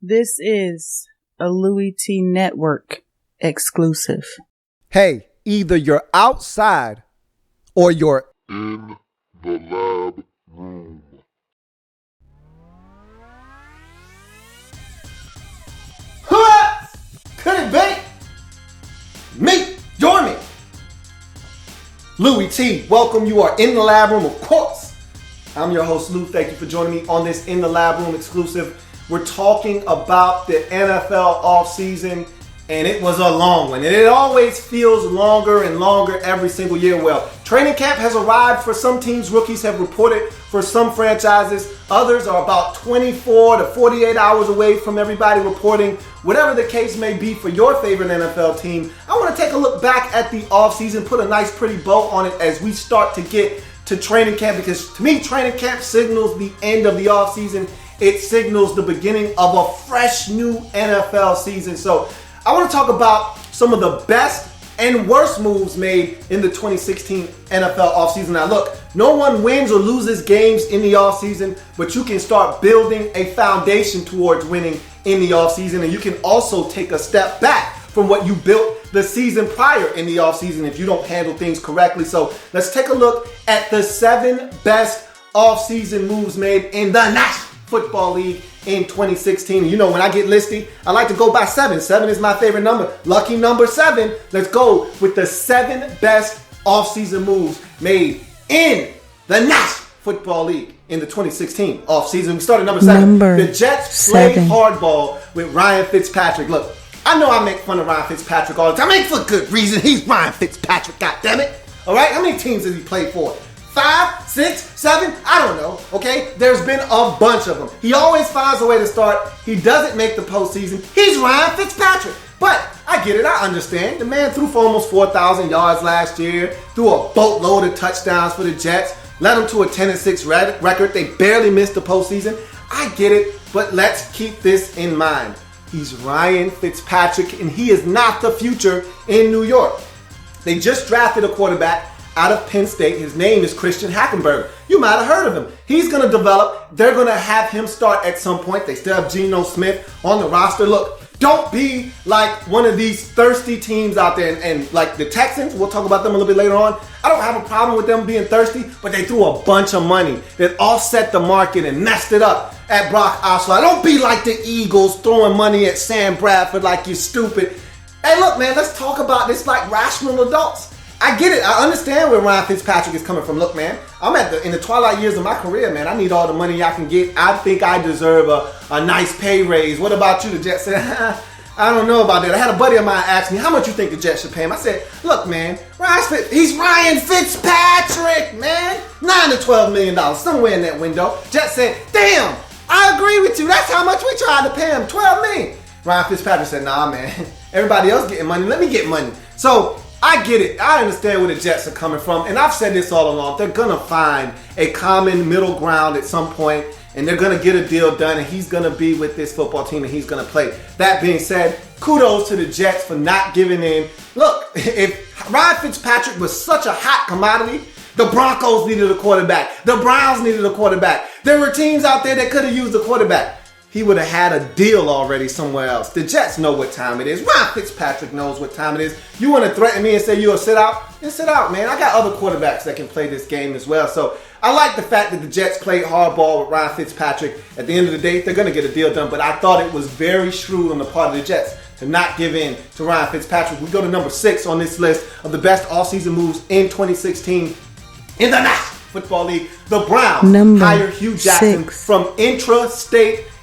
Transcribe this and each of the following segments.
This is a Louis T Network exclusive. Hey, either you're outside or you're in the lab room. Could it be? Me, join me. Louis T, welcome. You are in the lab room, of course. I'm your host, Lou. Thank you for joining me on this In the Lab Room exclusive. We're talking about the NFL offseason, and it was a long one. And it always feels longer and longer every single year. Well, training camp has arrived for some teams. Rookies have reported for some franchises. Others are about 24 to 48 hours away from everybody reporting. Whatever the case may be for your favorite NFL team, I want to take a look back at the offseason, put a nice pretty bow on it as we start to get to training camp, because to me, training camp signals the end of the offseason. It signals the beginning of a fresh new NFL season. So I want to talk about some of the best and worst moves made in the 2016 NFL offseason. Now look, no one wins or loses games in the offseason, but you can start building a foundation towards winning in the offseason, and you can also take a step back from what you built the season prior in the offseason if you don't handle things correctly. So let's take a look at the 7 best offseason moves made in the National Football League in 2016. You know, when I get listy, I like to go by 7. 7 is my favorite number. Lucky number 7. Let's go with the 7 best offseason moves made in the National Football League in the 2016 offseason. We started number 7. The Jets played hardball with Ryan Fitzpatrick. Look, I know I make fun of Ryan Fitzpatrick all the time. I make for good reason. He's Ryan Fitzpatrick, goddammit. All right? How many teams has he played for? 5, 6, 7? I don't know, okay? There's been a bunch of them. He always finds a way to start. He doesn't make the postseason. He's Ryan Fitzpatrick. But I get it. I understand. The man threw for almost 4,000 yards last year, threw a boatload of touchdowns for the Jets, led them to a 10-6 record. They barely missed the postseason. I get it, but let's keep this in mind. He's Ryan Fitzpatrick, and he is not the future in New York. They just drafted a quarterback out of Penn State. His name is Christian Hackenberg. You might have heard of him. He's going to develop. They're going to have him start at some point. They still have Geno Smith on the roster. Look, don't be like one of these thirsty teams out there. And like the Texans, we'll talk about them a little bit later on. I don't have a problem with them being thirsty, but they threw a bunch of money that offset the market and messed it up at Brock Osweiler. Don't be like the Eagles throwing money at Sam Bradford like you're stupid. Hey, look, man, let's talk about this like rational adults. I get it. I understand where Ryan Fitzpatrick is coming from. Look, man, I'm in the twilight years of my career, man. I need all the money I can get. I think I deserve a nice pay raise. What about you? The Jets said, I don't know about that. I had a buddy of mine ask me, how much you think the Jets should pay him? I said, look, man, he's Ryan Fitzpatrick, man. $9 to $12 million, somewhere in that window. Jets said, damn, I agree with you. That's how much we tried to pay him, $12 million. Ryan Fitzpatrick said, nah, man, everybody else getting money. Let me get money. So I get it. I understand where the Jets are coming from. And I've said this all along. They're going to find a common middle ground at some point, and they're going to get a deal done, and he's going to be with this football team, and he's going to play. That being said, kudos to the Jets for not giving in. Look, if Ryan Fitzpatrick was such a hot commodity, the Broncos needed a quarterback. The Browns needed a quarterback. There were teams out there that could have used a quarterback. He would have had a deal already somewhere else. The Jets know what time it is. Ryan Fitzpatrick knows what time it is. You want to threaten me and say you'll sit out? Then sit out, man. I got other quarterbacks that can play this game as well. So I like the fact that the Jets played hardball with Ryan Fitzpatrick. At the end of the day, they're going to get a deal done. But I thought it was very shrewd on the part of the Jets to not give in to Ryan Fitzpatrick. We go to number 6 on this list of the best offseason moves in 2016 in the National Football League. The Browns hire Hugh Jackson from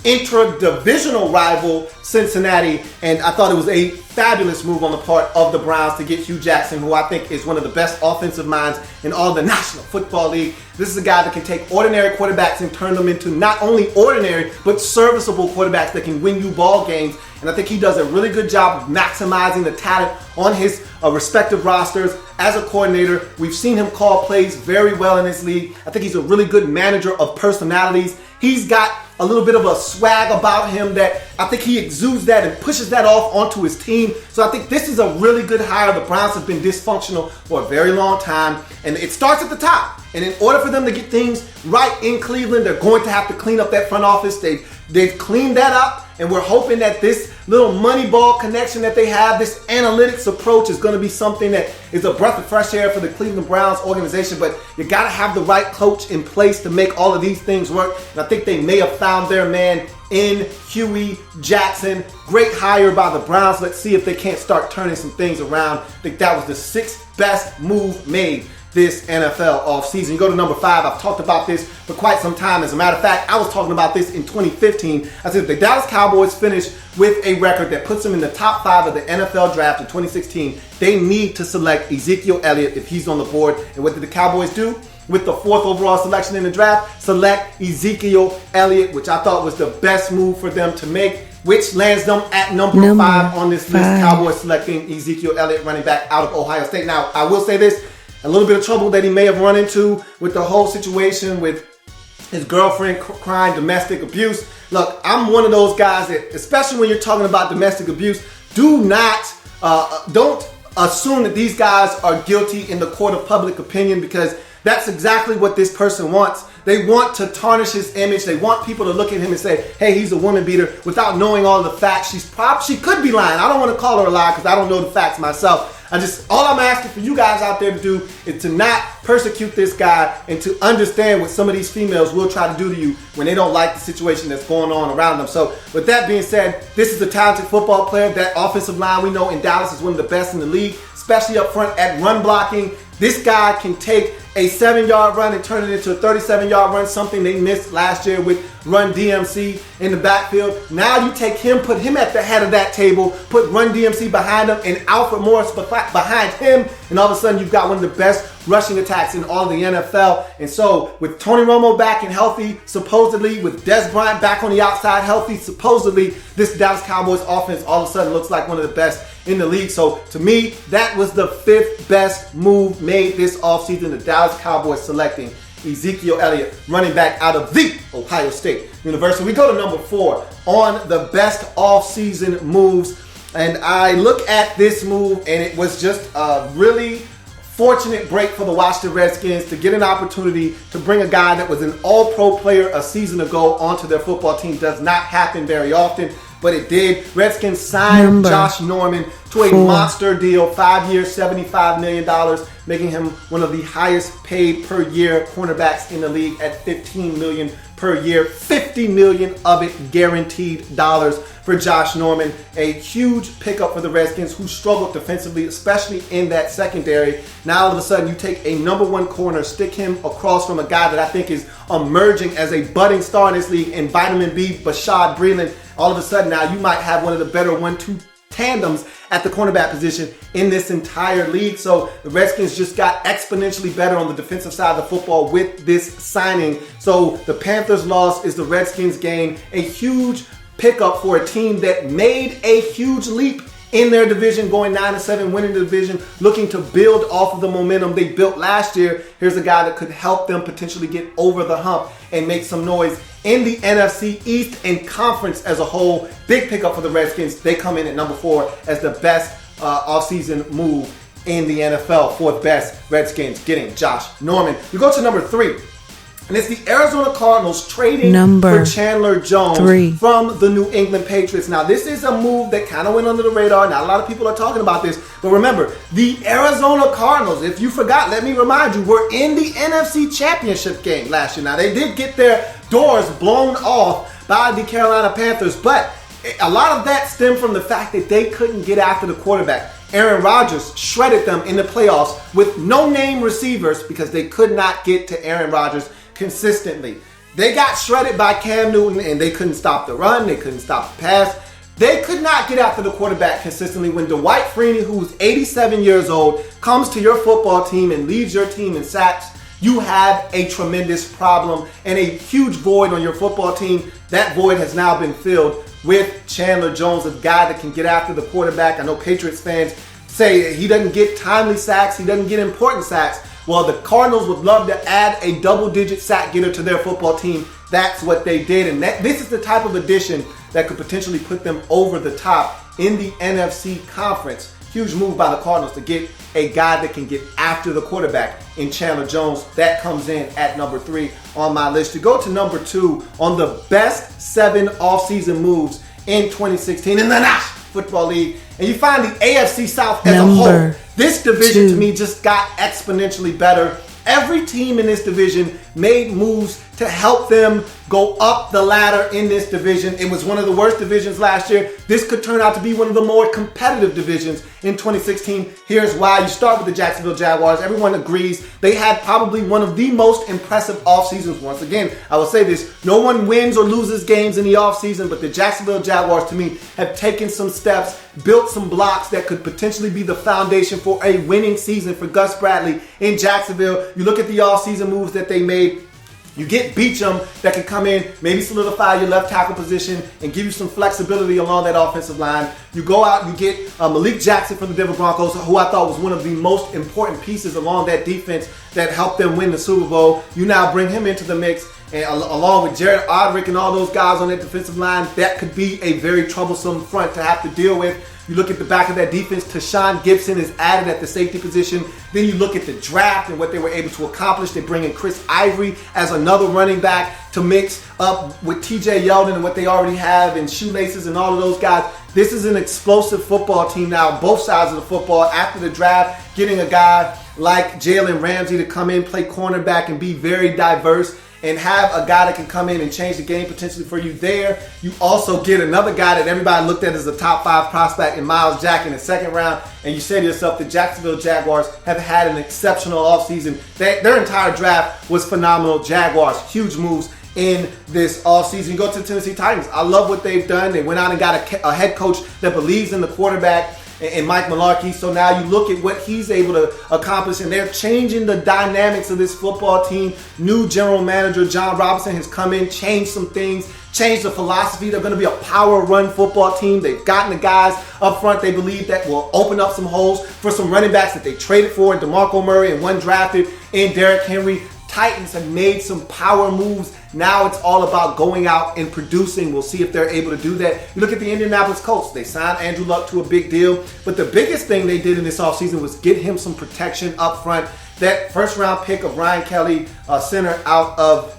intra-divisional rival Cincinnati, and I thought it was a fabulous move on the part of the Browns to get Hugh Jackson, who I think is one of the best offensive minds in all the National Football League. This is a guy that can take ordinary quarterbacks and turn them into not only ordinary, but serviceable quarterbacks that can win you ball games, and I think he does a really good job of maximizing the talent on his respective rosters. As a coordinator, we've seen him call plays very well in this league. I think he's a really good manager of personalities. He's got a little bit of a swag about him that I think he exudes that and pushes that off onto his team. So I think this is a really good hire. The Browns have been dysfunctional for a very long time, and it starts at the top. And in order for them to get things right in Cleveland, they're going to have to clean up that front office. They've cleaned that up, and we're hoping that this little Moneyball connection that they have, this analytics approach, is going to be something that is a breath of fresh air for the Cleveland Browns organization. But you got to have the right coach in place to make all of these things work. And I think they may have found their man in Huey Jackson. Great hire by the Browns. Let's see if they can't start turning some things around. I think that was the 6th best move made this NFL offseason. You go to number 5. I've talked about this for quite some time. As a matter of fact, I was talking about this in 2015. I said if the Dallas Cowboys finish with a record that puts them in the top 5 of the NFL draft in 2016, they need to select Ezekiel Elliott if he's on the board. And what did the Cowboys do? With the 4th overall selection in the draft, select Ezekiel Elliott, which I thought was the best move for them to make, which lands them at number 5 on this list. Cowboys selecting Ezekiel Elliott, running back out of Ohio State. Now, I will say this, a little bit of trouble that he may have run into with the whole situation with his girlfriend crying domestic abuse. Look, I'm one of those guys that, especially when you're talking about domestic abuse, don't assume that these guys are guilty in the court of public opinion, because that's exactly what this person wants. They want to tarnish his image. They want people to look at him and say, hey, he's a woman beater, without knowing all the facts. She could be lying. I don't want to call her a liar because I don't know the facts myself. All I'm asking for you guys out there to do is to not persecute this guy and to understand what some of these females will try to do to you when they don't like the situation that's going on around them. So with that being said, this is a talented football player. That offensive line we know in Dallas is one of the best in the league, especially up front at run blocking. This guy can take a 7-yard run and turn it into a 37-yard run, something they missed last year with Run DMC in the backfield. Now you take him, put him at the head of that table, put Run DMC behind him and Alfred Morris behind him, and all of a sudden you've got one of the best rushing attacks in all of the NFL. And so with Tony Romo back and healthy, supposedly, with Dez Bryant back on the outside healthy, supposedly, this Dallas Cowboys offense all of a sudden looks like one of the best in the league. So to me, that was the 5th best move made this offseason. The Dallas Cowboys selecting Ezekiel Elliott, running back out of the Ohio State University. We go to number 4 on the best offseason moves. And I look at this move, and it was just a really fortunate break for the Washington Redskins to get an opportunity to bring a guy that was an all-pro player a season ago onto their football team. Does not happen very often, but it did. Redskins signed Josh Norman to a monster deal, 5 years, $75 million, making him one of the highest paid per year cornerbacks in the league at $15 million per year, $50 million of it guaranteed dollars for Josh Norman. A huge pickup for the Redskins, who struggled defensively, especially in that secondary. Now all of a sudden you take a number 1 corner, stick him across from a guy that I think is emerging as a budding star in this league in Vitamin B, Bashaud Breeland. All of a sudden now you might have one of the better 1-2 tandems at the cornerback position in this entire league. So the Redskins just got exponentially better on the defensive side of the football with this signing. So the Panthers' loss is the Redskins' gain. A huge pickup for a team that made a huge leap in their division, going 9-7, winning the division, looking to build off of the momentum they built last year. Here's a guy that could help them potentially get over the hump and make some noise in the NFC East and conference as a whole. Big pickup for the Redskins. They come in at number 4 as the best offseason move in the NFL. 4th best, Redskins getting Josh Norman. You go to number 3. And it's the Arizona Cardinals trading for Chandler Jones from the New England Patriots. Now, this is a move that kind of went under the radar. Not a lot of people are talking about this. But remember, the Arizona Cardinals, if you forgot, let me remind you, were in the NFC Championship game last year. Now, they did get their doors blown off by the Carolina Panthers, but a lot of that stemmed from the fact that they couldn't get after the quarterback. Aaron Rodgers shredded them in the playoffs with no-name receivers because they could not get to Aaron Rodgers consistently. They got shredded by Cam Newton, and they couldn't stop the run. They couldn't stop the pass. They could not get after the quarterback consistently. When Dwight Freeney, who's 87 years old, comes to your football team and leads your team in sacks, you have a tremendous problem and a huge void on your football team. That void has now been filled with Chandler Jones, a guy that can get after the quarterback. I know Patriots fans say he doesn't get timely sacks, he doesn't get important sacks. Well, the Cardinals would love to add a double-digit sack getter to their football team. That's what they did. And this is the type of addition that could potentially put them over the top in the NFC conference. Huge move by the Cardinals to get a guy that can get after the quarterback in Chandler Jones. That comes in at number 3 on my list. You go to number 2 on the best 7 offseason moves in 2016 in the National Football League. And you find the AFC South as a whole. This division to me just got exponentially better. Every team in this division made moves to help them go up the ladder in this division. It was one of the worst divisions last year. This could turn out to be one of the more competitive divisions in 2016. Here's why. You start with the Jacksonville Jaguars. Everyone agrees they had probably one of the most impressive off seasons. Once again, I will say this, no one wins or loses games in the off season, but the Jacksonville Jaguars to me have taken some steps, built some blocks that could potentially be the foundation for a winning season for Gus Bradley in Jacksonville. You look at the off season moves that they made. You get Beachum that can come in, maybe solidify your left tackle position and give you some flexibility along that offensive line. You go out, you get Malik Jackson from the Denver Broncos, who I thought was one of the most important pieces along that defense that helped them win the Super Bowl. You now bring him into the mix, and along with Jared Odrick and all those guys on that defensive line, that could be a very troublesome front to have to deal with. You look at the back of that defense, Tashawn Gibson is added at the safety position. Then you look at the draft and what they were able to accomplish. They bring in Chris Ivory as another running back to mix up with TJ Yeldon and what they already have and Shoelaces and all of those guys. This is an explosive football team now, both sides of the football. After the draft, getting a guy like Jalen Ramsey to come in, play cornerback and be very diverse, and have a guy that can come in and change the game potentially for you there. You also get another guy that everybody looked at as a top 5 prospect in Myles Jack in the second round. And you say to yourself, the Jacksonville Jaguars have had an exceptional offseason. Their entire draft was phenomenal. Jaguars, huge moves in this offseason. You go to the Tennessee Titans. I love what they've done. They went out and got a head coach that believes in the quarterback and Mike Mularkey. So now you look at what he's able to accomplish, and they're changing the dynamics of this football team. New general manager John Robinson has come in, changed some things, changed the philosophy. They're going to be a power run football team. They've gotten the guys up front they believe that will open up some holes for some running backs that they traded for, DeMarco Murray and one drafted in Derrick Henry. Titans have made some power moves. Now it's all about going out and producing. We'll see if they're able to do that. You look at the Indianapolis Colts. They signed Andrew Luck to a big deal. But the biggest thing they did in this offseason was get him some protection up front. That first-round pick of Ryan Kelly, center out of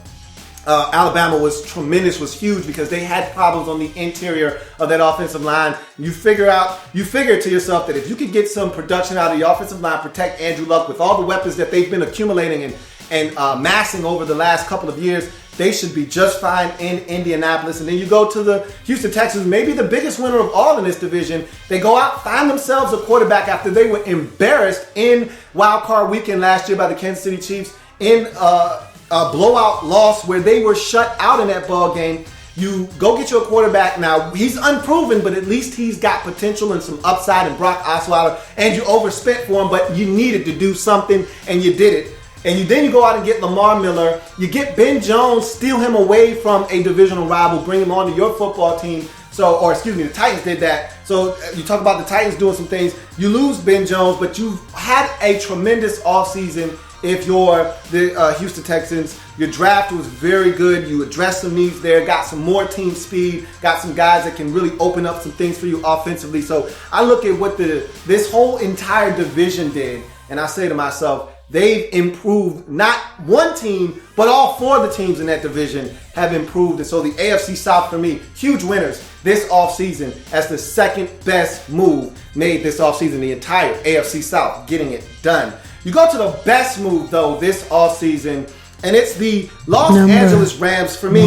Alabama, was tremendous, was huge because they had problems on the interior of that offensive line. You figure to yourself that if you could get some production out of the offensive line, protect Andrew Luck with all the weapons that they've been accumulating and massing over the last couple of years, they should be just fine in Indianapolis. And then you go to the Houston Texans, maybe the biggest winner of all in this division. They go out, find themselves a quarterback after they were embarrassed in Wild Card Weekend last year by the Kansas City Chiefs in a blowout loss where they were shut out in that ball game. You go get you a quarterback now. He's unproven, but at least he's got potential and some upside in Brock Osweiler. And you overspent for him, but you needed to do something, and you did it. And then you go out and get Lamar Miller. You get Ben Jones, steal him away from a divisional rival, bring him onto your football team. The Titans did that. So you talk about the Titans doing some things. You lose Ben Jones, but you've had a tremendous offseason if you're the Houston Texans. Your draft was very good. You addressed some needs there, got some more team speed, got some guys that can really open up some things for you offensively. So I look at what this whole entire division did, and I say to myself, they've improved. Not one team, but all 4 of the teams in that division have improved. And so the AFC South, for me, huge winners this offseason as the second best move made this offseason. The entire AFC South getting it done. You go to the best move, though, this offseason, and it's the Los Angeles Rams. For me,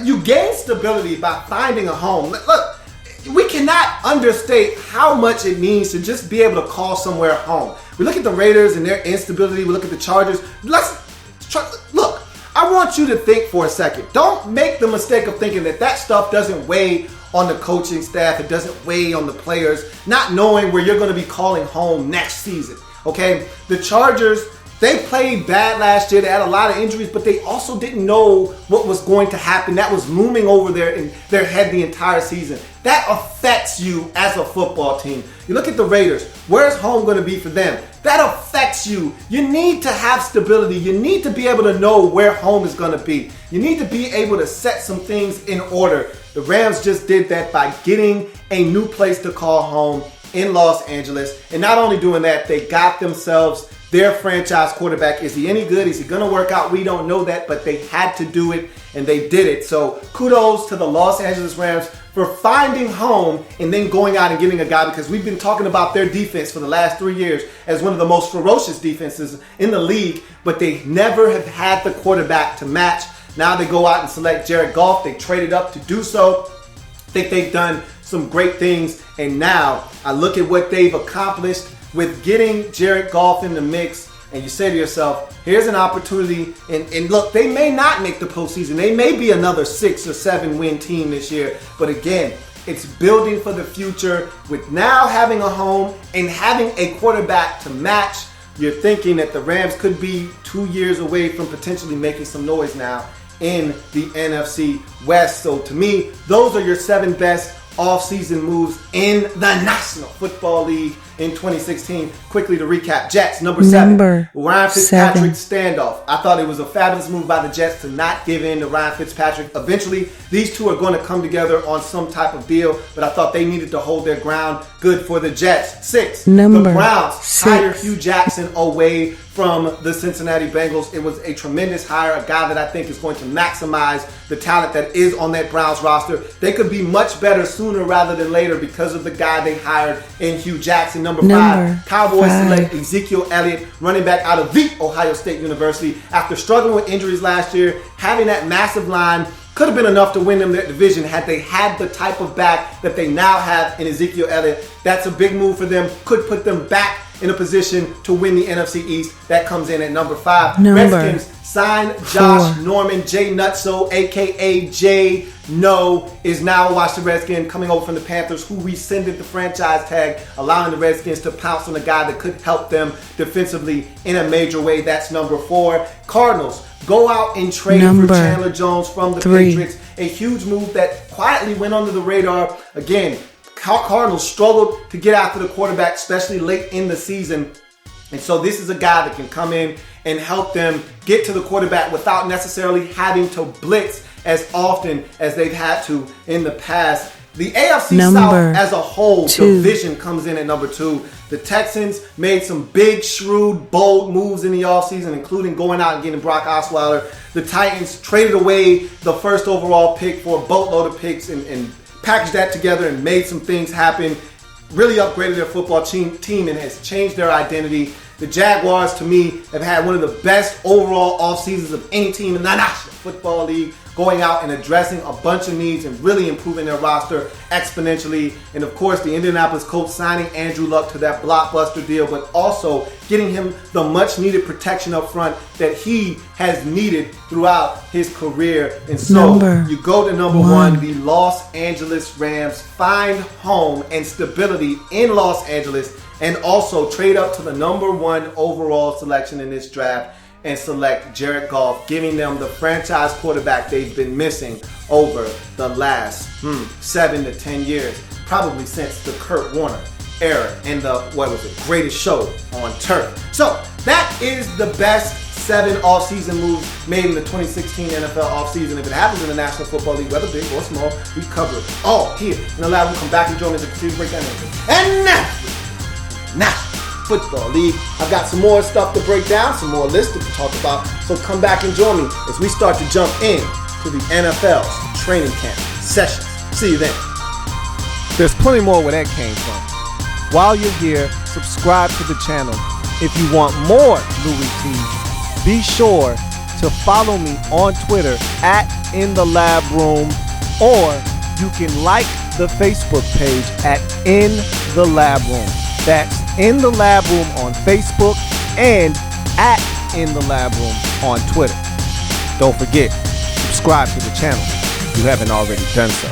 you gain stability by finding a home. Look, we cannot understate how much it means to just be able to call somewhere home. We look at the Raiders and their instability. We look at the Chargers. Look, I want you to think for a second. Don't make the mistake of thinking that stuff doesn't weigh on the coaching staff. It doesn't weigh on the players, not knowing where you're going to be calling home next season. Okay, the Chargers They played bad last year. They had a lot of injuries, but they also didn't know what was going to happen. That was looming over their head the entire season. That affects you as a football team. You look at the Raiders. Where's home going to be for them? That affects you. You need to have stability. You need to be able to know where home is going to be. You need to be able to set some things in order. The Rams just did that by getting a new place to call home in Los Angeles. And not only doing that, they got themselves their franchise quarterback. Is he any good? Is he going to work out? We don't know that, but they had to do it, and they did it. So kudos to the Los Angeles Rams for finding home and then going out and getting a guy, because we've been talking about their defense for the last 3 years as one of the most ferocious defenses in the league, but they never have had the quarterback to match. Now they go out and select Jared Goff. They traded up to do so. I think they've done some great things, and now I look at what they've accomplished with getting Jared Goff in the mix, and you say to yourself, here's an opportunity, and look, they may not make the postseason. They may be another 6 or 7 win team this year, but again, it's building for the future. With now having a home and having a quarterback to match, you're thinking that the Rams could be 2 years away from potentially making some noise now in the NFC West. So to me, those are your 7 best off-season moves in the National Football League in 2016. Quickly to recap: Jets, number 7. Ryan Fitzpatrick standoff. I thought it was a fabulous move by the Jets to not give in to Ryan Fitzpatrick. Eventually, these two are going to come together on some type of deal, but I thought they needed to hold their ground. Good for the Jets. 6. The Browns hire Hugh Jackson away from the Cincinnati Bengals. It was a tremendous hire, a guy that I think is going to maximize the talent that is on that Browns roster. They could be much better sooner rather than later because of the guy they hired in Hugh Jackson. Number 5, Cowboys select Ezekiel Elliott, running back out of the Ohio State University. After struggling with injuries last year, having that massive line could have been enough to win them that division had they had the type of back that they now have in Ezekiel Elliott. That's a big move for them. Could put them back in a position to win the NFC East. That comes in at number 5. Redskins sign Josh Norman. Jay Nutso, a.k.a. Jay No, is now a Washington Redskin coming over from the Panthers, who rescinded the franchise tag, allowing the Redskins to pounce on a guy that could help them defensively in a major way. That's number 4. Cardinals go out and trade for Chandler Jones from the Patriots. A huge move that quietly went under the radar. Again, Cardinals struggled to get after the quarterback, especially late in the season. And so this is a guy that can come in and help them get to the quarterback without necessarily having to blitz as often as they've had to in the past. The AFC South as a whole division comes in at number 2. The Texans made some big, shrewd, bold moves in the offseason, including going out and getting Brock Osweiler. The Titans traded away the first overall pick for a boatload of picks and packaged that together and made some things happen. Really upgraded their football team and has changed their identity. The Jaguars, to me, have had one of the best overall off seasons of any team in the National Football League, going out and addressing a bunch of needs and really improving their roster exponentially. And of course, the Indianapolis Colts signing Andrew Luck to that blockbuster deal, but also getting him the much needed protection up front that he has needed throughout his career. And so you go to number 1, the Los Angeles Rams find home and stability in Los Angeles, and also trade up to the number 1 overall selection in this draft and select Jared Goff, giving them the franchise quarterback they've been missing over the last 7 to 10 years, probably since the Kurt Warner era and the, Greatest Show on Turf. So that is the best 7 offseason moves made in the 2016 NFL offseason. If it happens in the National Football League, whether big or small, we cover it all here in the lab. We'll come back and join us to continue to break down everything. And now, Football League. I've got some more stuff to break down, some more lists to talk about, so come back and join me as we start to jump in to the NFL's training camp sessions. See you then. There's plenty more where that came from. While you're here, subscribe to the channel. If you want more Louis T, be sure to follow me on Twitter at InTheLabRoom, or you can like the Facebook page at In The Lab Room. That's In The Lab Room on Facebook and at In The Lab Room on Twitter. Don't forget, subscribe to the channel if you haven't already done so.